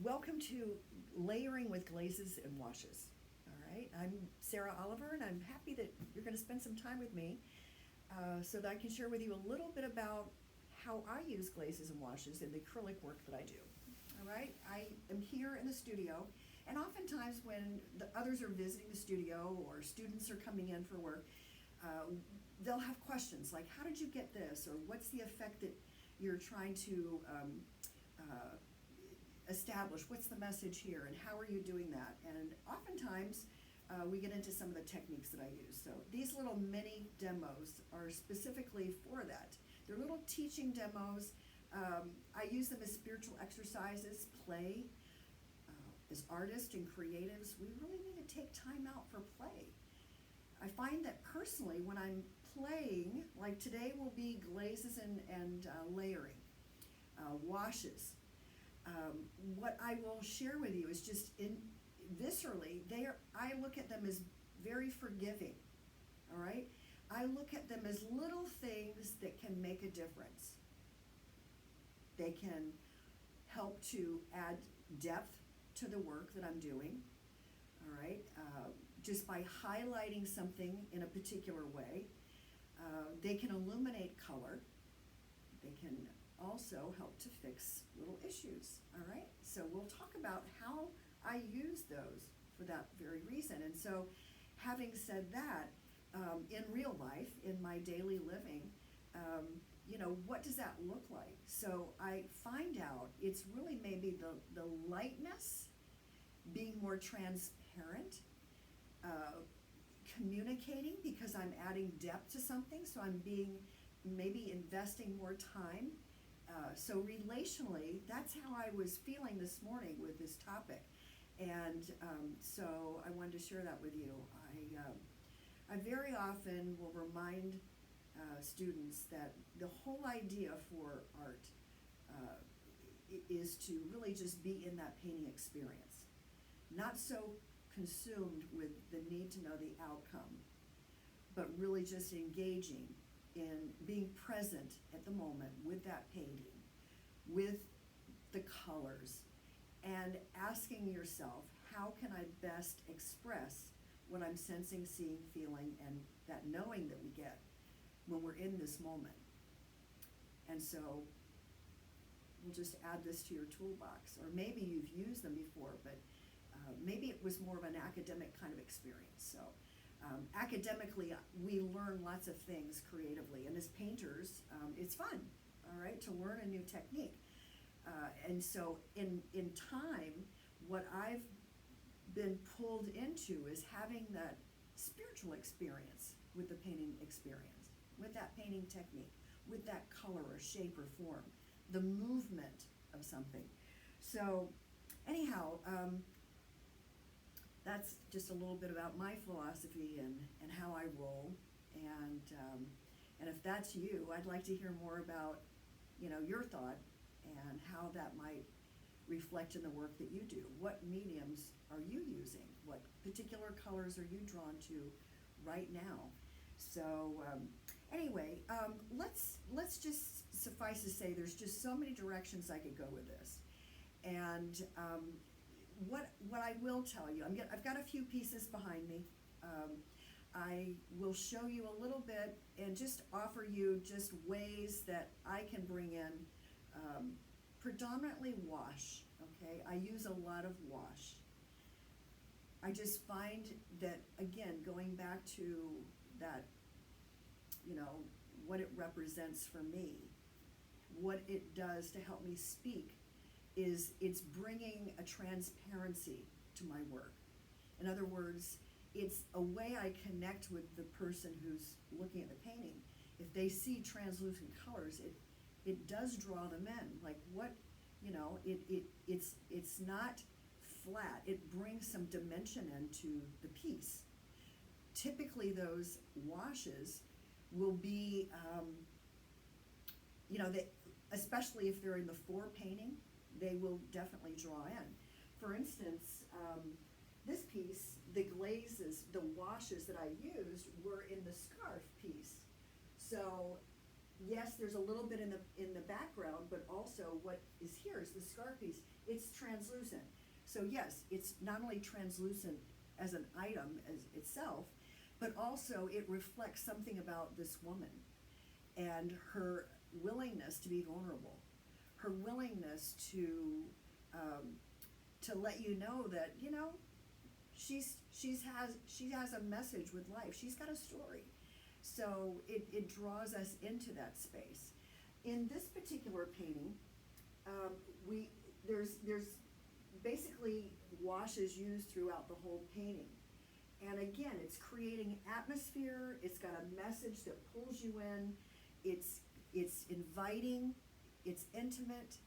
Welcome to Layering with Glazes and Washes. All right, I'm Sarah Oliver, and I'm happy that you're going to spend some time with me so that I can share with you a little bit about how I use glazes and washes in the acrylic work that I do. All right, I am here in the studio, and oftentimes when the others are visiting the studio or students are coming in for work, they'll have questions like, how did you get this? Or what's the effect that you're trying to uh, establish? What's the message here, and how are you doing that? And oftentimes we get into some of the techniques that I use. So these little mini demos are specifically for that. They're little teaching demos. I use them as spiritual exercises, play. As artists and creatives, we really need to take time out for play. I find that personally, when I'm playing, like today will be glazes and layering, washes. What I will share with you is just viscerally, I look at them as very forgiving, all right? I look at them as little things that can make a difference. They can help to add depth to the work that I'm doing, all right? Just by highlighting something in a particular way. They can illuminate color. They can also help to fix little issues, all right? So we'll talk about how I use those for that very reason. And so having said that, in real life, in my daily living, what does that look like? So I find out it's really maybe the lightness, being more transparent, communicating because I'm adding depth to something, so I'm maybe investing more time. So relationally, that's how I was feeling this morning with this topic. And so I wanted to share that with you. I very often will remind students that the whole idea for art is to really just be in that painting experience, not so consumed with the need to know the outcome, but really just engaging in being present at the moment with that painting, with the colors, and asking yourself, how can I best express what I'm sensing, seeing, feeling, and that knowing that we get when we're in this moment. And so we'll just add this to your toolbox, or maybe you've used them before, but maybe it was more of an academic kind of experience. So academically, we learn lots of things creatively, and as painters, it's fun, all right, to learn a new technique. And so in time, what I've been pulled into is having that spiritual experience with the painting experience, with that painting technique, with that color or shape or form, the movement of something. So anyhow, that's just a little bit about my philosophy and how I roll. And if that's you, I'd like to hear more about, your thought and how that might reflect in the work that you do. What mediums are you using? What particular colors are you drawn to right now? So anyway, let's just suffice to say there's just so many directions I could go with this. And what I will tell you, I've got a few pieces behind me. I will show you a little bit and just offer you just ways that I can bring in predominantly wash, okay? I use a lot of wash. I just find that, again, going back to that, what it represents for me, what it does to help me speak is it's bringing a transparency to my work. In other words, it's a way I connect with the person who's looking at the painting. If they see translucent colors, it does draw them in. Like what, it's not flat. It brings some dimension into the piece. Typically those washes will be, especially if they're in the fore painting, they will definitely draw in. For instance, this piece, the glazes, the washes that I used were in the scarf piece. So yes, there's a little bit in the background, but also what is here is the scar piece. It's translucent. So yes, it's not only translucent as an item as itself, but also it reflects something about this woman and her willingness to be vulnerable, her willingness to let you know that, you know, she has a message with life. She's got a story. So it draws us into that space. In this particular painting, there's basically washes used throughout the whole painting. And again, it's creating atmosphere. It's got a message that pulls you in. It's inviting. It's intimate.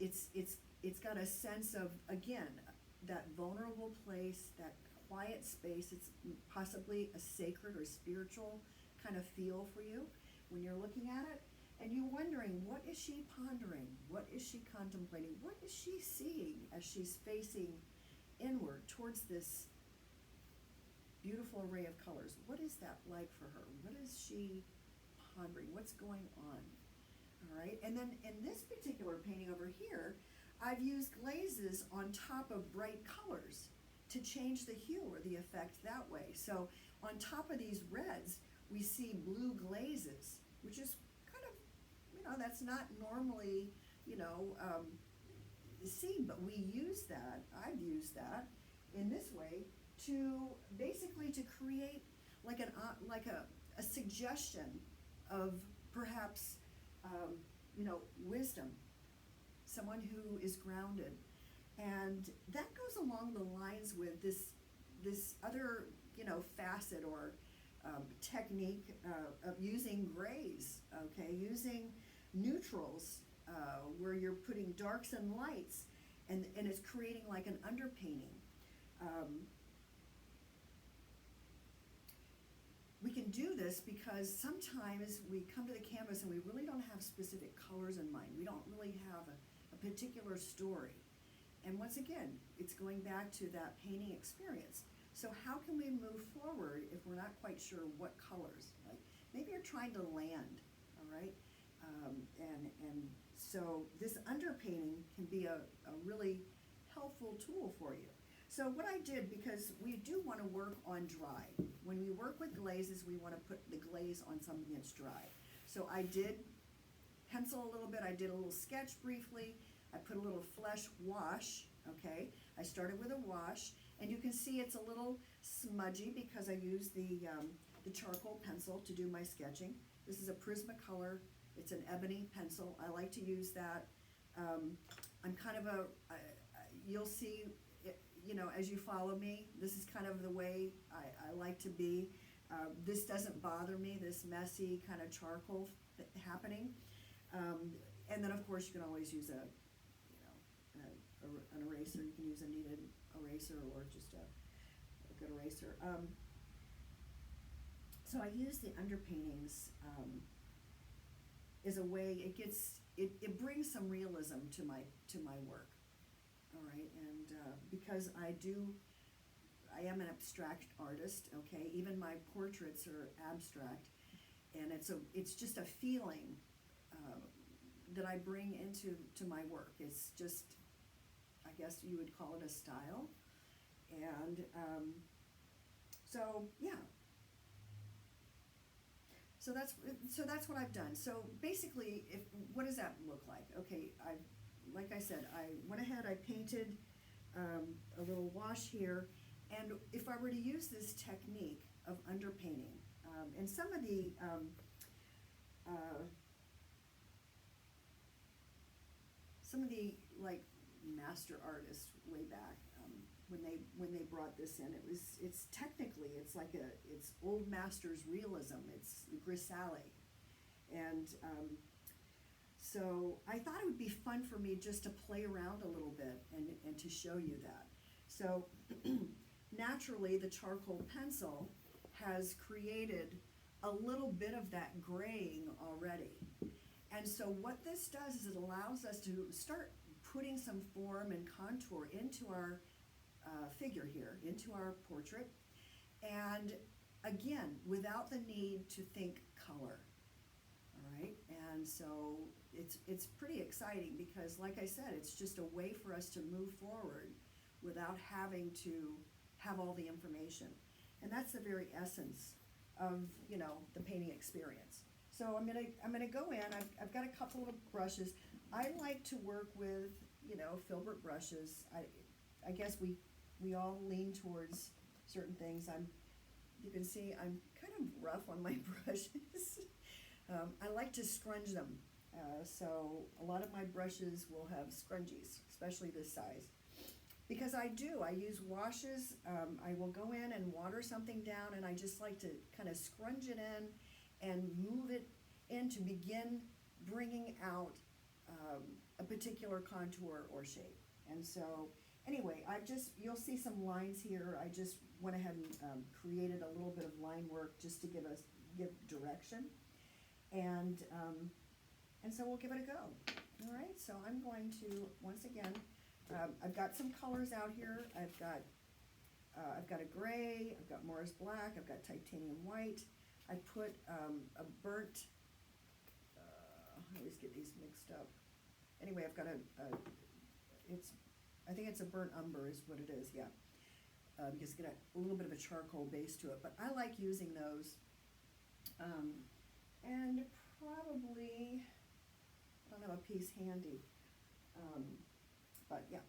It's got a sense of, again, that vulnerable place, that quiet space. It's possibly a sacred or spiritual kind of feel for you when you're looking at it. And you're wondering, what is she pondering? What is she contemplating? What is she seeing as she's facing inward towards this beautiful array of colors? What is that like for her? What is she pondering? What's going on? All right, and then in this particular painting over here, I've used glazes on top of bright colors to change the hue or the effect that way. So on top of these reds, we see blue glazes, which is kind of, you know, that's not normally, you know, seen, but we use that, I've used that in this way to basically to create like a suggestion of perhaps, you know, wisdom, someone who is grounded. And that goes along the lines with this other, you know, facet or technique of using grays, okay, using neutrals, where you're putting darks and lights, and it's creating like an underpainting. We can do this because sometimes we come to the canvas and we really don't have specific colors in mind. We don't really have a particular story. And once again, it's going back to that painting experience. So how can we move forward if we're not quite sure what colors? Like maybe you're trying to land, all right? And so this underpainting can be a really helpful tool for you. So what I did, because we do want to work on dry. When we work with glazes, we want to put the glaze on something that's dry. So I did pencil a little bit. I did a little sketch briefly. I put a little flesh wash, okay? I started with a wash, and you can see it's a little smudgy because I used the charcoal pencil to do my sketching. This is a Prismacolor. It's an ebony pencil. I like to use that. I'm kind of you'll see, you know, as you follow me, this is kind of the way I like to be. This doesn't bother me, this messy kind of charcoal happening. And then of course you can always use an eraser. You can use a kneaded eraser or just a good eraser. So I use the underpaintings as a way, it brings some realism to my work. All right, and because I am an abstract artist, okay, even my portraits are abstract, and it's just a feeling that I bring into my work. It's just, I guess you would call it a style, and so yeah. So that's what I've done. So basically, what does that look like? Okay, like I said, I went ahead, I painted a little wash here, and if I were to use this technique of underpainting, and some of the like master artists way back, when they brought this in, it's technically it's old masters realism. It's grisaille, and so I thought it would be fun for me just to play around a little bit and to show you that. So naturally, the charcoal pencil has created a little bit of that graying already. And so what this does is it allows us to start putting some form and contour into our figure here, into our portrait. And again, without the need to think color. right? And so it's pretty exciting because, like I said, it's just a way for us to move forward without having to have all the information. And that's the very essence of, you know, the painting experience. So I'm gonna go in. I've got a couple of brushes. I like to work with, you know, filbert brushes. I guess we all lean towards certain things. You can see I'm kind of rough on my brushes. I like to scrunch them. So a lot of my brushes will have scrunchies, especially this size. Because I use washes. I will go in and water something down, and I just like to kind of scrunch it in and move it in to begin bringing out a particular contour or shape. And so anyway, you'll see some lines here. I just went ahead and created a little bit of line work just to give direction. And so we'll give it a go. All right, so I'm going to, once again, I've got some colors out here. I've got a gray, I've got Morris black, I've got titanium white. I put a burnt, I always get these mixed up. Anyway, I've got I think it's a burnt umber is what it is, yeah. Because it's got a little bit of a charcoal base to it, but I like using those. And probably, I don't have a piece handy, but yeah.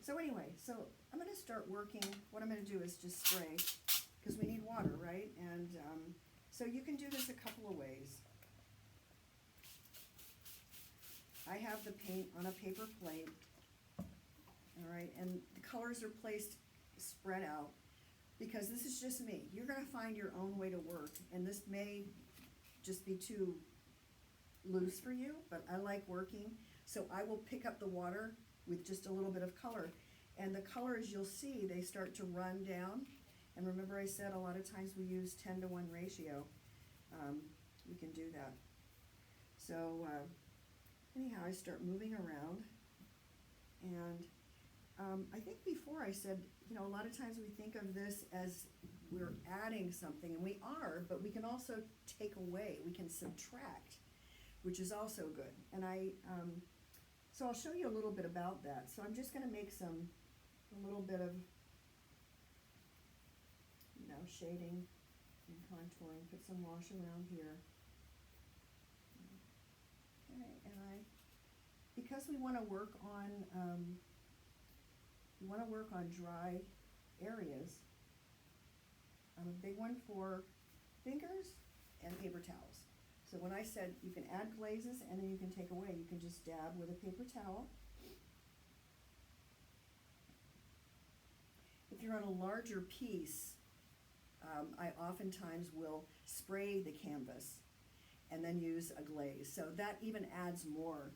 So anyway, so I'm going to start working. What I'm going to do is just spray, because we need water, right? And so you can do this a couple of ways. I have the paint on a paper plate, all right, and the colors are placed, spread out, because this is just me. You're going to find your own way to work, and this may just be too loose for you, but I like working, so I will pick up the water with just a little bit of color, and the colors you'll see, they start to run down. And remember I said a lot of times we use 10-to-1 ratio. We can do that. So anyhow, I start moving around, and I think before I said, you know, a lot of times we think of this as we're adding something, and we are, but we can also take away, we can subtract, which is also good. And so I'll show you a little bit about that. So I'm just going to make a little bit of, you know, shading and contouring, put some wash around here. Okay, and because we want to work on dry areas, I'm a big one for fingers and paper towels. So when I said you can add glazes and then you can take away, you can just dab with a paper towel. If you're on a larger piece, I oftentimes will spray the canvas and then use a glaze. So that even adds more.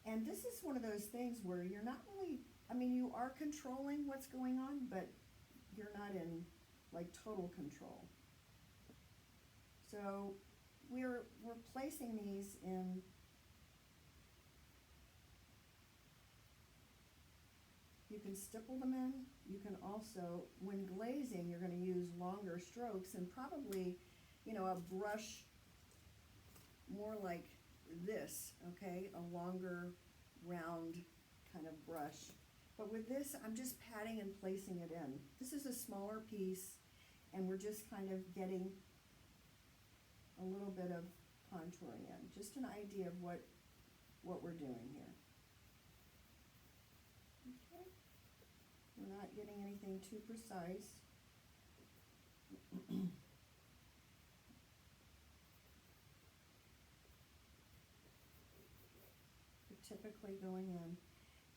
And this is one of those things where you're not really, I mean, you are controlling what's going on, but you're not in like total control. So we're placing these in, you can stipple them in. You can also, when glazing, you're going to use longer strokes and probably, you know, a brush more like this, okay, a longer round kind of brush. But with this, I'm just patting and placing it in. This is a smaller piece, and we're just kind of getting a little bit of contouring in. Just an idea of what we're doing here. Okay. We're not getting anything too precise. Typically going in.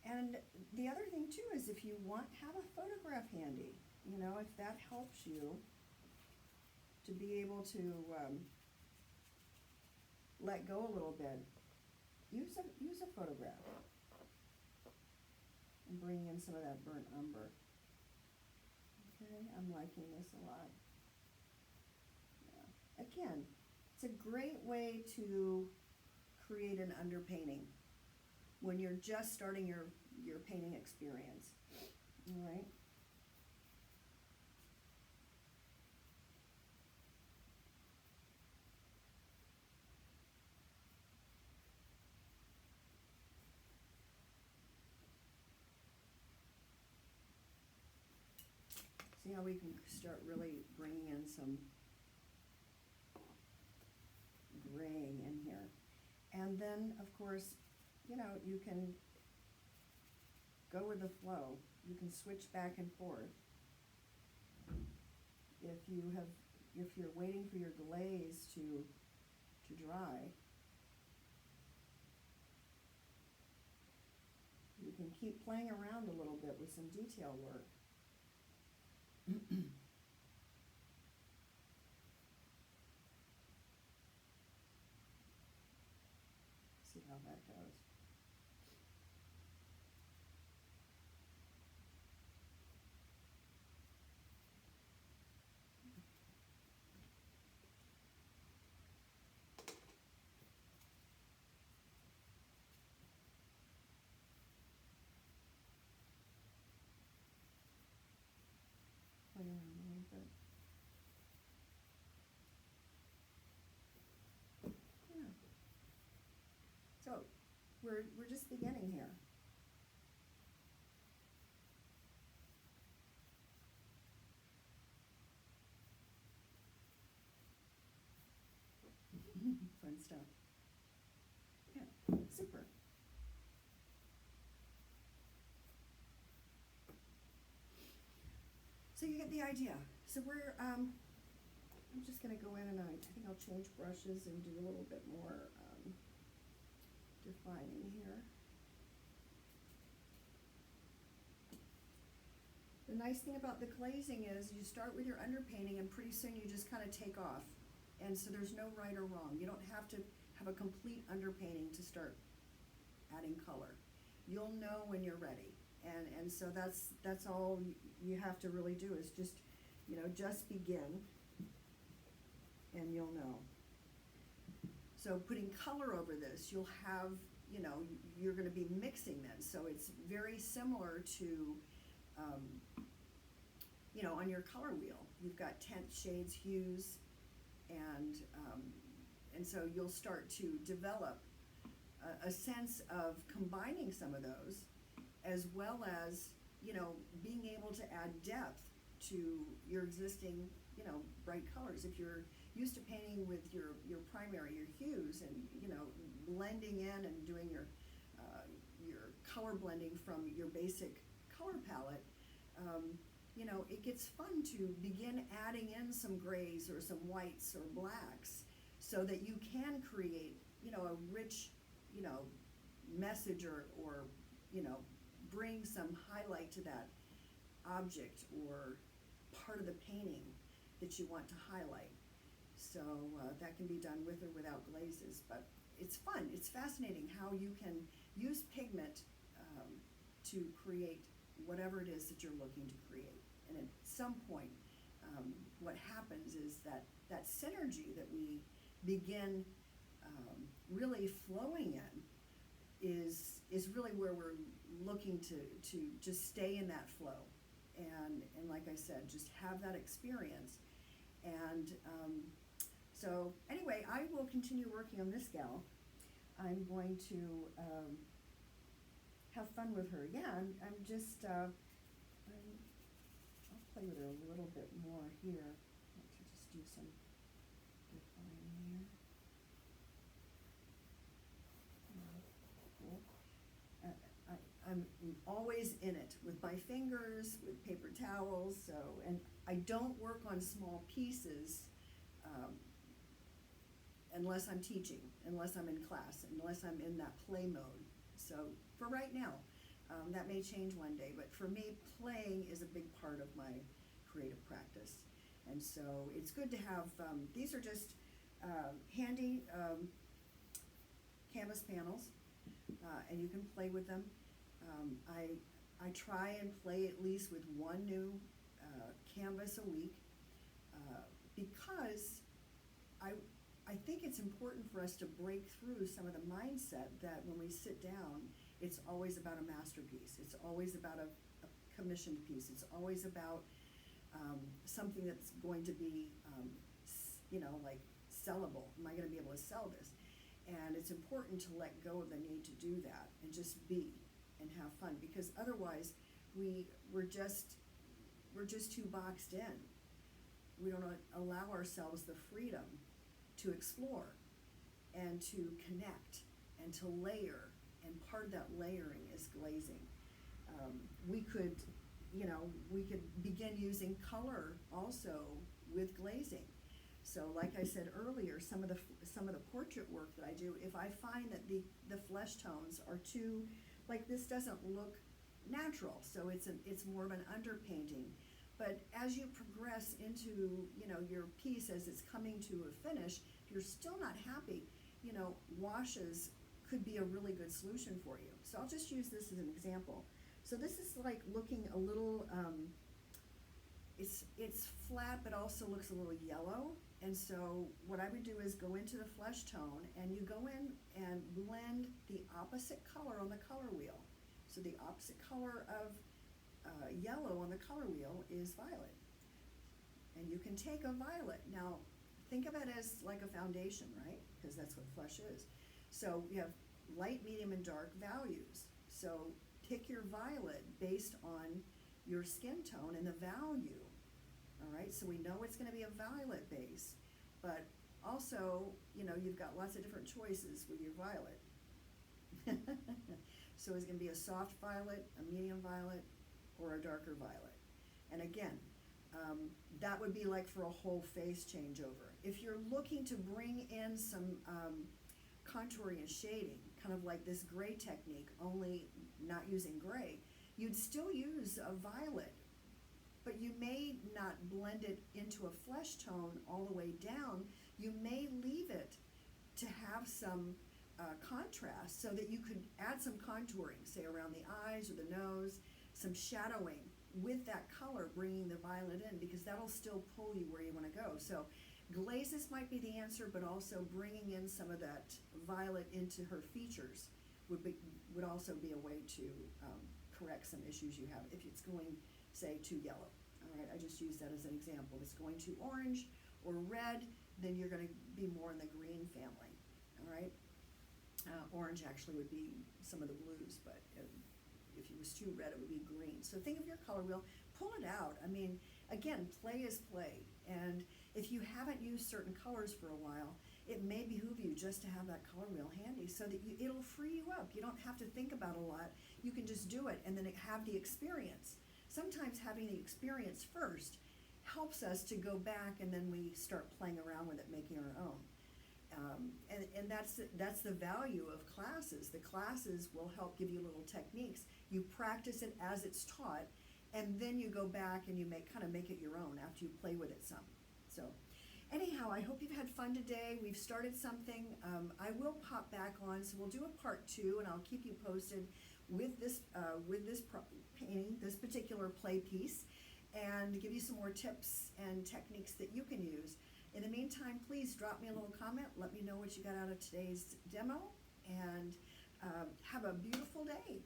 And the other thing too is if you have a photograph handy, you know, if that helps you to be able to let go a little bit, use a photograph and bring in some of that burnt umber. Okay, I'm liking this a lot. Yeah. Again, it's a great way to create an underpainting when you're just starting your painting experience. All right. See how we can start really bringing in some graying in here. And then, of course, you can go with the flow. You can switch back and forth. If you're waiting for your glaze to dry, you can keep playing around a little bit with some detail work. See how that goes. Play around a little bit. Yeah. So we're just beginning here. Fun stuff. Yeah, super. So you get the idea. So I'm just going to go in and I think I'll change brushes and do a little bit more defining here. The nice thing about the glazing is you start with your underpainting and pretty soon you just kind of take off. And so there's no right or wrong. You don't have to have a complete underpainting to start adding color. You'll know when you're ready. And so that's all you have to really do is just begin and you'll know. So putting color over this, you'll have, you're going to be mixing then. So it's very similar to, on your color wheel. You've got tint, shades, hues, and so you'll start to develop a sense of combining some of those, as well as, being able to add depth to your existing, bright colors. If you're used to painting with your primary, your hues, and, blending in and doing your color blending from your basic color palette, it gets fun to begin adding in some grays or some whites or blacks so that you can create, a rich, message or bring some highlight to that object or part of the painting that you want to highlight. So that can be done with or without glazes, but it's fun. It's fascinating how you can use pigment to create whatever it is that you're looking to create. And at some point, what happens is that synergy that we begin really flowing in is really where we're looking to just stay in that flow. And like I said, just have that experience. And so anyway, I will continue working on this gal. I'm going to have fun with her. Yeah, I'm just, I'll play with her a little bit more here. I want to just do some defining here. Cool. I'm always in it with my fingers, with paper towels, and I don't work on small pieces unless I'm teaching, unless I'm in class, unless I'm in that play mode. So for right now, that may change one day, but for me, playing is a big part of my creative practice. And so it's good to have, these are just handy canvas panels, and you can play with them. I try and play at least with one new canvas a week because I think it's important for us to break through some of the mindset that when we sit down, it's always about a masterpiece. It's always about a commissioned piece. It's always about something that's going to be, like sellable. Am I going to be able to sell this? And it's important to let go of the need to do that and just be and have fun, because otherwise we're we're just too boxed in. We don't allow ourselves the freedom to explore and to connect and to layer, and part of that layering is glazing. We could, we could begin using color also with glazing. So like I said earlier, some of the portrait work that I do, if I find that the flesh tones are too, like this doesn't look natural, so it's more of an underpainting. But as you progress into, your piece, as it's coming to a finish, if you're still not happy, washes could be a really good solution for you. So I'll just use this as an example. So this is like looking a little, it's flat, but also looks a little yellow. And so what I would do is go into the flesh tone, and you go in and blend the opposite color on the color wheel. So the opposite color of yellow on the color wheel is violet. And you can take a violet. Now, think of it as like a foundation, right? Because that's what flesh is. So we have light, medium, and dark values. So pick your violet based on your skin tone and the value. All right, so we know it's going to be a violet base, but also, you've got lots of different choices with your violet. So it's going to be a soft violet, a medium violet, or a darker violet. And again, that would be like for a whole face changeover. If you're looking to bring in some contouring and shading, kind of like this gray technique, only not using gray, you'd still use a violet, but you may not blend it into a flesh tone all the way down. You may leave it to have some contrast, so that you could add some contouring, say around the eyes or the nose, some shadowing with that color, bringing the violet in, because that'll still pull you where you want to go. So glazes might be the answer, but also bringing in some of that violet into her features would also be a way to correct some issues you have if it's going, say, too yellow. All right, I just use that as an example. If it's going too orange or red, then you're going to be more in the green family. All right, orange actually would be some of the blues, but if it was too red, it would be green. So think of your color wheel, pull it out. I mean, again, play is play. And if you haven't used certain colors for a while, it may behoove you just to have that color wheel handy, so that it'll free you up. You don't have to think about a lot. You can just do it and then have the experience. Sometimes having the experience first helps us to go back, and then we start playing around with it, making our own. And that's the value of classes. The classes will help give you little techniques. You practice it as it's taught, and then you go back and you kind of make it your own after you play with it some. So anyhow, I hope you've had fun today. We've started something. I will pop back on, so we'll do a part 2, and I'll keep you posted with this painting, this particular play piece, and give you some more tips and techniques that you can use. In the meantime, please drop me a little comment. Let me know what you got out of today's demo, and have a beautiful day.